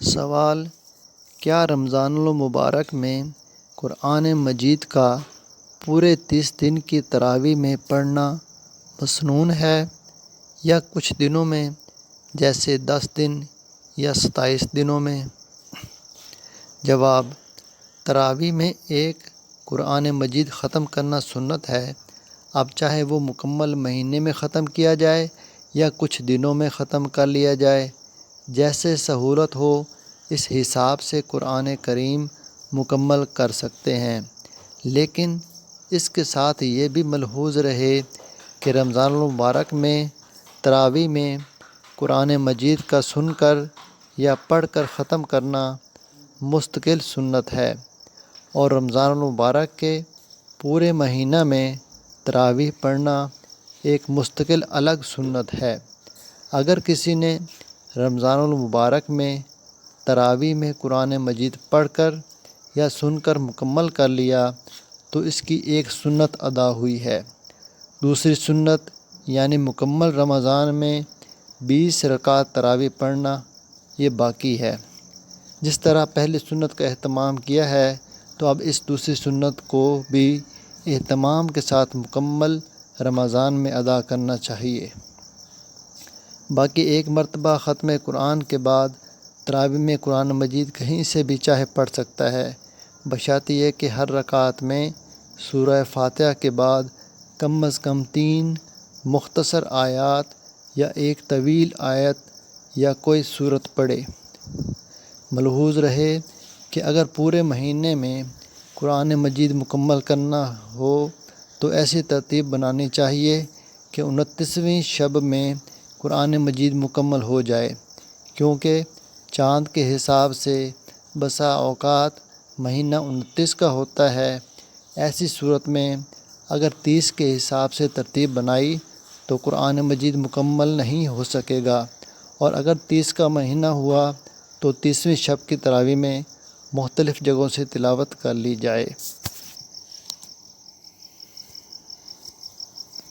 سوال: کیا رمضان المبارک میں قرآن مجید کا پورے 30 دن کی تراویح میں پڑھنا مسنون ہے یا کچھ دنوں میں جیسے 10 دن یا 27 دنوں میں؟ جواب: تراویح میں ایک قرآن مجید ختم کرنا سنت ہے، اب چاہے وہ مکمل مہینے میں ختم کیا جائے یا کچھ دنوں میں ختم کر لیا جائے، جیسے سہولت ہو اس حساب سے قرآن کریم مکمل کر سکتے ہیں، لیکن اس کے ساتھ یہ بھی ملحوظ رہے کہ رمضان المبارک میں تراویح میں قرآن مجید کا سن کر یا پڑھ کر ختم کرنا مستقل سنت ہے، اور رمضان المبارک کے پورے مہینہ میں تراویح پڑھنا ایک مستقل الگ سنت ہے۔ اگر کسی نے رمضان المبارک میں تراویح میں قرآن مجید پڑھ کر یا سن کر مکمل کر لیا تو اس کی ایک سنت ادا ہوئی ہے۔ دوسری سنت یعنی مکمل رمضان میں 20 رکعت تراویح پڑھنا یہ باقی ہے۔ جس طرح پہلی سنت کا اہتمام کیا ہے تو اب اس دوسری سنت کو بھی اہتمام کے ساتھ مکمل رمضان میں ادا کرنا چاہیے۔ باقی ایک مرتبہ ختم قرآن کے بعد تراویح میں قرآن مجید کہیں سے بھی چاہے پڑھ سکتا ہے، بشرط یہ کہ ہر رکعت میں سورہ فاتحہ کے بعد کم از کم 3 مختصر آیات یا ایک طویل آیت یا کوئی سورت پڑھے۔ ملحوظ رہے کہ اگر پورے مہینے میں قرآن مجید مکمل کرنا ہو تو ایسی ترتیب بنانی چاہیے کہ 29ویں شب میں قرآن مجید مکمل ہو جائے، کیونکہ چاند کے حساب سے بسا اوقات مہینہ 29 کا ہوتا ہے۔ ایسی صورت میں اگر 30 کے حساب سے ترتیب بنائی تو قرآن مجید مکمل نہیں ہو سکے گا، اور اگر 30 کا مہینہ ہوا تو 30ویں شب کی تراویح میں مختلف جگہوں سے تلاوت کر لی جائے۔